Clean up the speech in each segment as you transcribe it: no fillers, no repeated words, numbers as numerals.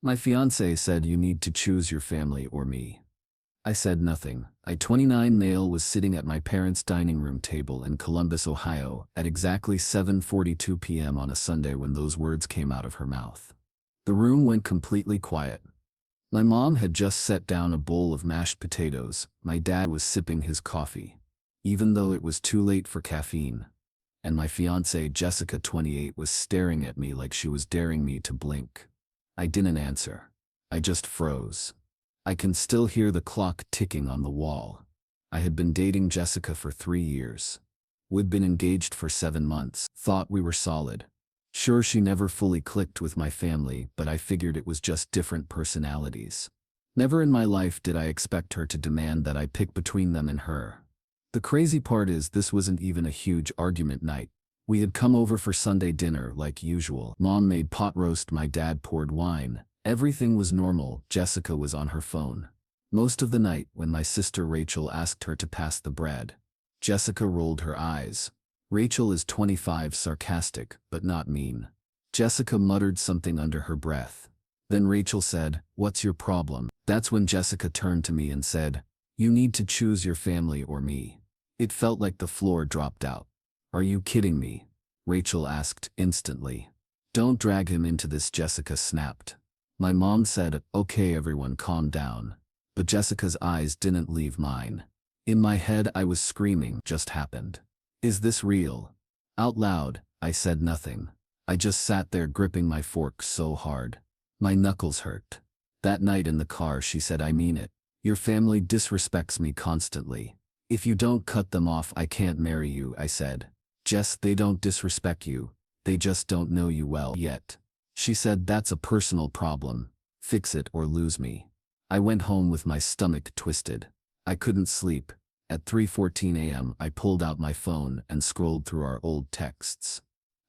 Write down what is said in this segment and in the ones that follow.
My fiancé said you need to choose your family or me. I said nothing. I 29 male was sitting at my parents' dining room table in Columbus, Ohio, at exactly 7:42 p.m. on a Sunday when those words came out of her mouth. The room went completely quiet. My mom had just set down a bowl of mashed potatoes. My dad was sipping his coffee, even though it was too late for caffeine. And my fiancée Jessica, 28, was staring at me like she was daring me to blink. I didn't answer. I just froze. I can still hear the clock ticking on the wall. I had been dating Jessica for 3 years. We'd been engaged for 7 months, thought we were solid. Sure, she never fully clicked with my family, but I figured it was just different personalities. Never in my life did I expect her to demand that I pick between them and her. The crazy part is this wasn't even a huge argument night. We had come over for Sunday dinner like usual. Mom made pot roast, my dad poured wine. Everything was normal. Jessica was on her phone. Most of the night, when my sister Rachel asked her to pass the bread, Jessica rolled her eyes. Rachel is 25, sarcastic, but not mean. Jessica muttered something under her breath. Then Rachel said, "What's your problem?" That's when Jessica turned to me and said, "You need to choose your family or me." It felt like the floor dropped out. "Are you kidding me?" Rachel asked instantly. "Don't drag him into this," Jessica snapped. My mom said, "Okay, everyone calm down." But Jessica's eyes didn't leave mine. In my head I was screaming, "Just happened. Is this real?" Out loud, I said nothing. I just sat there gripping my fork so hard. My knuckles hurt. That night in the car she said, "I mean it. Your family disrespects me constantly. If you don't cut them off, I can't marry you," I said. "Jess, they don't disrespect you. They just don't know you well yet." She said, "That's a personal problem. Fix it or lose me." I went home with my stomach twisted. I couldn't sleep. At 3:14 a.m. I pulled out my phone and scrolled through our old texts.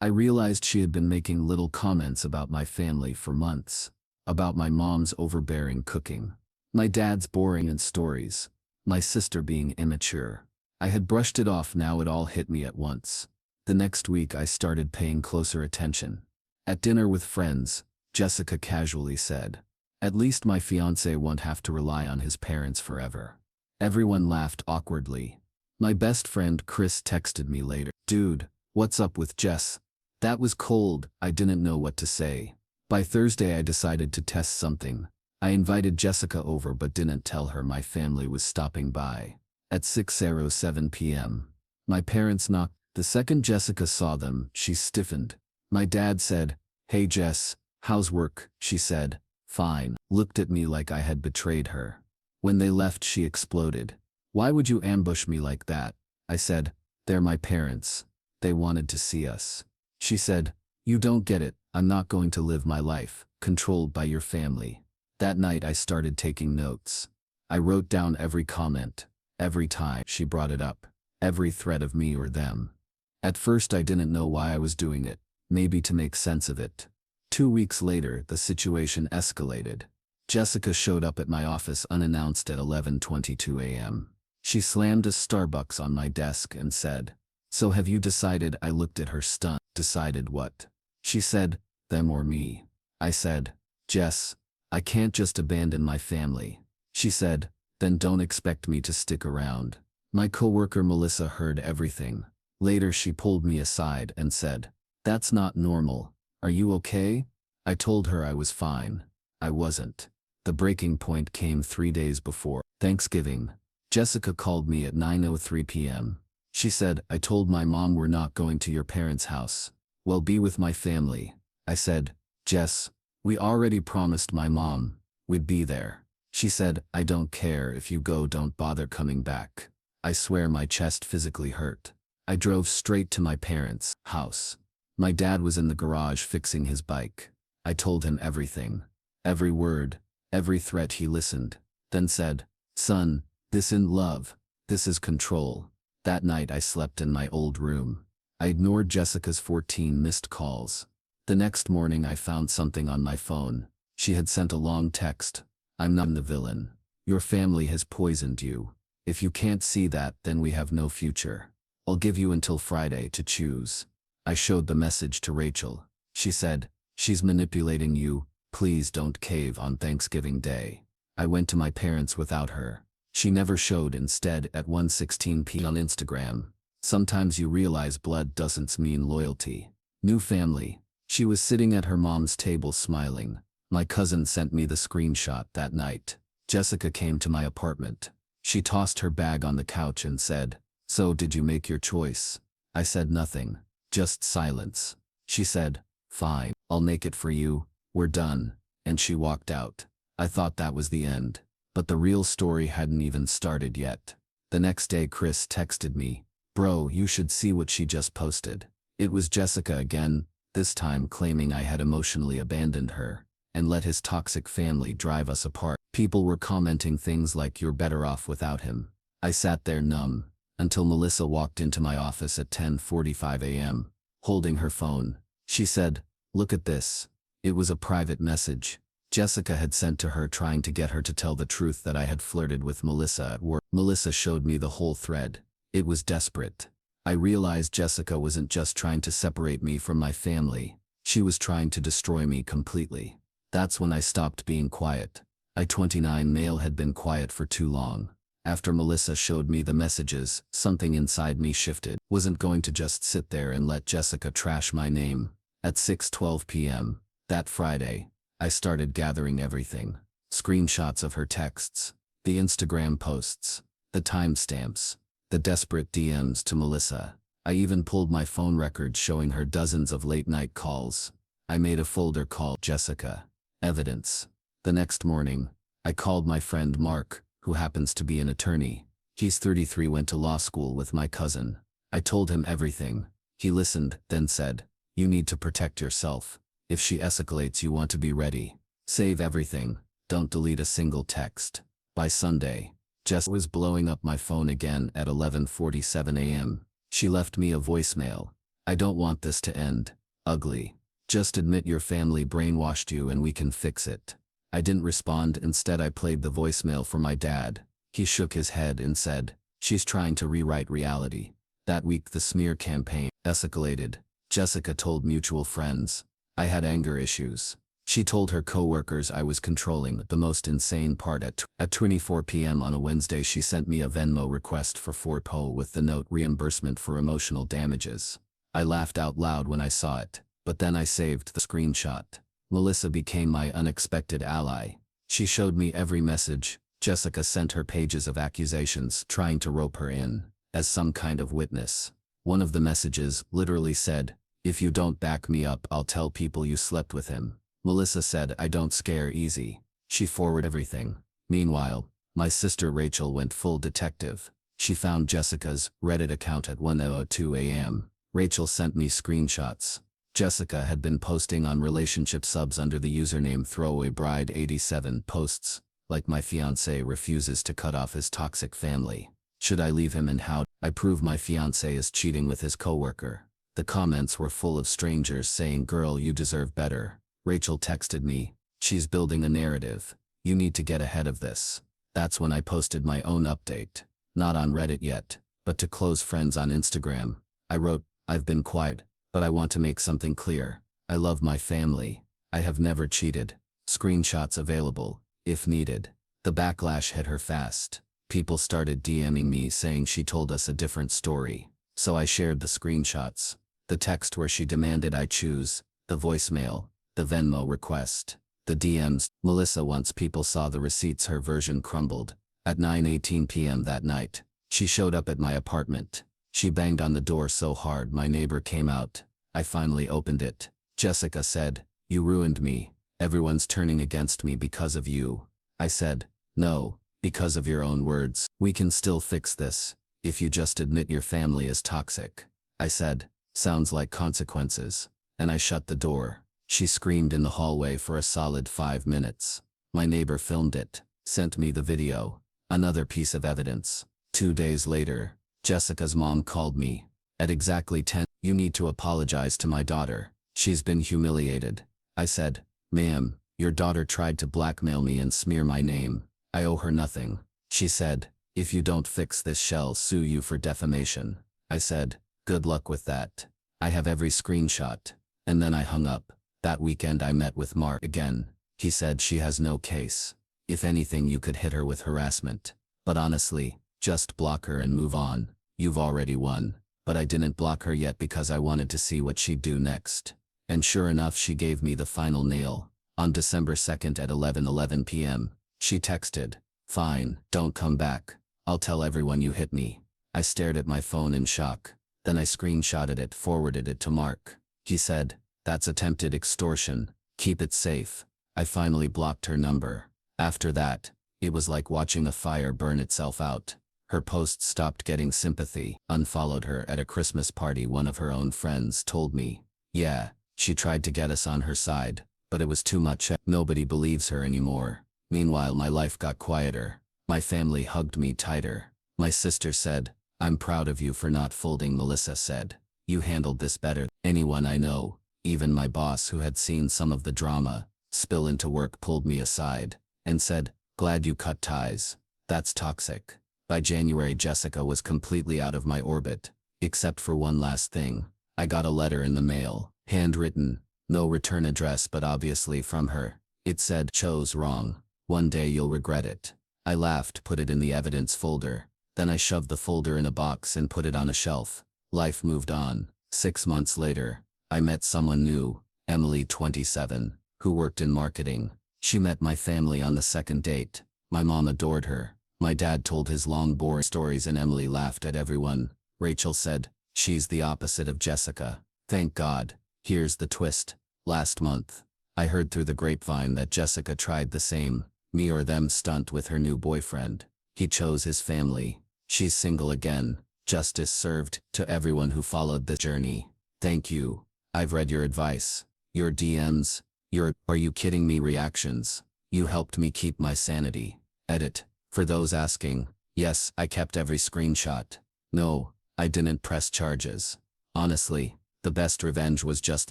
I realized she had been making little comments about my family for months. About my mom's overbearing cooking, my dad's boring and stories, my sister being immature. I had brushed it off. Now it all hit me at once. The next week I started paying closer attention. At dinner with friends, Jessica casually said, "At least my fiancé won't have to rely on his parents forever." Everyone laughed awkwardly. My best friend Chris texted me later, "Dude, what's up with Jess?" That was cold. I didn't know what to say. By Thursday I decided to test something. I invited Jessica over but didn't tell her my family was stopping by. At 6:07 p.m. my parents knocked. The second Jessica saw them, she stiffened. My dad said, "Hey Jess, how's work?" She said, "Fine." Looked at me like I had betrayed her. When they left she exploded. "Why would you ambush me like that?" I said, "They're my parents. They wanted to see us." She said, "You don't get it. I'm not going to live my life controlled by your family." That night I started taking notes. I wrote down every comment, every time she brought it up, every threat of me or them. At first I didn't know why I was doing it. Maybe to make sense of it. 2 weeks later, the situation escalated. Jessica showed up at my office unannounced at 11:22 a.m. She slammed a Starbucks on my desk and said, "So have you decided?" I looked at her stunned. "Decided what?" She said, "Them or me." I said, "Jess, I can't just abandon my family." She said, "Then don't expect me to stick around." My coworker Melissa heard everything. Later she pulled me aside and said, "That's not normal. Are you okay?" I told her I was fine. I wasn't. The breaking point came 3 days before Thanksgiving. Jessica called me at 9:03 p.m. She said, "I told my mom we're not going to your parents' house. Well, be with my family." I said, "Jess, we already promised my mom we'd be there." She said, "I don't care. If you go, don't bother coming back." I swear my chest physically hurt. I drove straight to my parents' house. My dad was in the garage fixing his bike. I told him everything. Every word, every threat. He listened, then said, "Son, this isn't love. This is control." That night I slept in my old room. I ignored Jessica's 14 missed calls. The next morning I found something on my phone. She had sent a long text. "I'm not the villain. Your family has poisoned you. If you can't see that, then we have no future. I'll give you until Friday to choose." I showed the message to Rachel. She said, "She's manipulating you. Please don't cave on Thanksgiving Day. I went to my parents without her. She never showed, instead at 1:16 p.m. on Instagram. Sometimes you realize blood doesn't mean loyalty. New family. She was sitting at her mom's table smiling. My cousin sent me the screenshot that night. Jessica came to my apartment. She tossed her bag on the couch and said, "So did you make your choice?" I said nothing. Just silence. She said, "Fine, I'll make it for you. We're done." And she walked out. I thought that was the end. But the real story hadn't even started yet. The next day Chris texted me, "Bro, you should see what she just posted." It was Jessica again, this time claiming I had emotionally abandoned her and let his toxic family drive us apart. People were commenting things like, "You're better off without him." I sat there numb, until Melissa walked into my office at 10:45 a.m., holding her phone. She said, "Look at this." It was a private message Jessica had sent to her, trying to get her to tell the truth that I had flirted with Melissa at work. Melissa showed me the whole thread. It was desperate. I realized Jessica wasn't just trying to separate me from my family. She was trying to destroy me completely. That's when I stopped being quiet. I 29 male had been quiet for too long. After Melissa showed me the messages, something inside me shifted. Wasn't going to just sit there and let Jessica trash my name. At 6:12 p.m. that Friday, I started gathering everything. Screenshots of her texts, the Instagram posts, the timestamps, the desperate DMs to Melissa. I even pulled my phone records showing her dozens of late-night calls. I made a folder called Jessica Evidence. The next morning, I called my friend Mark, who happens to be an attorney. He's 33, went to law school with my cousin. I told him everything. He listened, then said, "You need to protect yourself. If she escalates, you want to be ready. Save everything. Don't delete a single text." By Sunday, Jess was blowing up my phone again at 11:47 a.m. She left me a voicemail. "I don't want this to end. Ugly. Just admit your family brainwashed you and we can fix it." I didn't respond. Instead, I played the voicemail for my dad. He shook his head and said, "She's trying to rewrite reality." That week the smear campaign escalated. Jessica told mutual friends I had anger issues. She told her coworkers I was controlling. The most insane part, at 24 p.m. on a Wednesday, she sent me a Venmo request for $4 with the note, "Reimbursement for emotional damages." I laughed out loud when I saw it, but then I saved the screenshot. Melissa became my unexpected ally. She showed me every message Jessica sent her, pages of accusations, trying to rope her in as some kind of witness. One of the messages literally said, "If you don't back me up, I'll tell people you slept with him." Melissa said, "I don't scare easy." She forwarded everything. Meanwhile, my sister Rachel went full detective. She found Jessica's Reddit account at 1:02 a.m. Rachel sent me screenshots. Jessica had been posting on relationship subs under the username throwawaybride87 posts, like, "My fiancé refuses to cut off his toxic family. Should I leave him, and how? I prove my fiancé is cheating with his coworker." The comments were full of strangers saying, "Girl, you deserve better." Rachel texted me, "She's building a narrative. You need to get ahead of this." That's when I posted my own update. Not on Reddit yet, but to close friends on Instagram. I wrote, "I've been quiet, but I want to make something clear. I love my family. I have never cheated." Screenshots available, if needed. The backlash hit her fast. People started DMing me saying she told us a different story. So I shared the screenshots. The text where she demanded I choose, the voicemail, the Venmo request, the DMs. Melissa, once people saw the receipts, her version crumbled. At 9:18 p.m. that night, she showed up at my apartment. She banged on the door so hard my neighbor came out. I finally opened it. Jessica said, "You ruined me. Everyone's turning against me because of you." I said, "No, because of your own words. We can still fix this, if you just admit your family is toxic." I said, "Sounds like consequences." And I shut the door. She screamed in the hallway for a solid 5 minutes. My neighbor filmed it, sent me the video. Another piece of evidence. 2 days later, Jessica's mom called me. At exactly 10, "You need to apologize to my daughter. She's been humiliated." I said, "Ma'am, your daughter tried to blackmail me and smear my name. I owe her nothing." She said, "If you don't fix this, she'll sue you for defamation." I said, "Good luck with that. I have every screenshot." And then I hung up. That weekend I met with Mark again. He said she has no case. If anything, you could hit her with harassment. But honestly, just block her and move on. You've already won. But I didn't block her yet because I wanted to see what she'd do next. And sure enough, she gave me the final nail. On December 2nd at 11:11 p.m., she texted, "Fine, don't come back. I'll tell everyone you hit me." I stared at my phone in shock. Then I screenshotted it, forwarded it to Mark. He said, "That's attempted extortion. Keep it safe." I finally blocked her number. After that, it was like watching a fire burn itself out. Her posts stopped getting sympathy. Unfollowed her at a Christmas party. One of her own friends told me, "Yeah, she tried to get us on her side, but it was too much. Nobody believes her anymore." Meanwhile, my life got quieter. My family hugged me tighter. My sister said, "I'm proud of you for not folding." Melissa said, "You handled this better." Anyone I know, even my boss who had seen some of the drama spill into work, pulled me aside and said, "Glad you cut ties. That's toxic." By January, Jessica was completely out of my orbit, except for one last thing. I got a letter in the mail, handwritten, no return address, but obviously from her. It said, "Chose wrong. One day you'll regret it." I laughed, put it in the evidence folder. Then I shoved the folder in a box and put it on a shelf. Life moved on. 6 months later, I met someone new, Emily, 27, who worked in marketing. She met my family on the second date. My mom adored her. My dad told his long, boring stories and Emily laughed at everyone. Rachel said, "She's the opposite of Jessica." Thank God. Here's the twist. Last month, I heard through the grapevine that Jessica tried the same me or them stunt with her new boyfriend. He chose his family. She's single again. Justice served to everyone who followed the journey. Thank you. I've read your advice, your DMs, your "are you kidding me" reactions. You helped me keep my sanity. Edit. For those asking, yes, I kept every screenshot. No, I didn't press charges. Honestly, the best revenge was just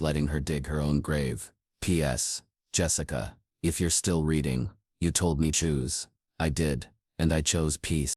letting her dig her own grave. P.S. Jessica, if you're still reading, you told me choose. I did, and I chose peace.